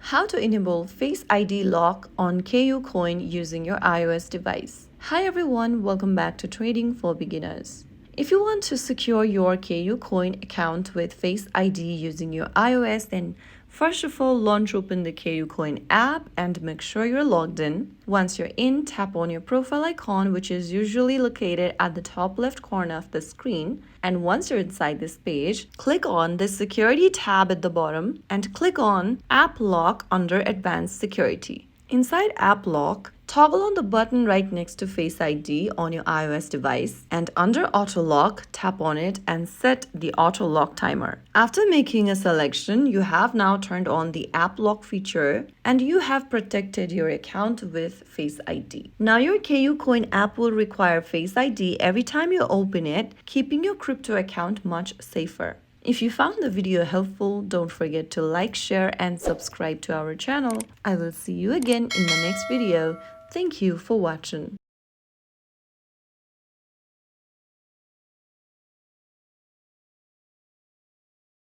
How to enable Face ID lock on KuCoin using your iOS device. Hi everyone, welcome back to Trading for Beginners. If you want to secure your KuCoin account with Face ID using your iOS, then first of all, launch open the KuCoin app and make sure you're logged in. Once you're in, tap on your profile icon, which is usually located at the top left corner of the screen. And once you're inside this page, click on the Security tab at the bottom and click on App Lock under Advanced Security. Inside App Lock, toggle on the button right next to Face ID on your iOS device, and under Auto Lock, tap on it and set the Auto Lock timer. After making a selection, you have now turned on the App Lock feature and you have protected your account with Face ID. Now your KuCoin app will require Face ID every time you open it, keeping your crypto account much safer. If you found the video helpful, don't forget to like, share, and subscribe to our channel. I will see you again in the next video. Thank you for watching.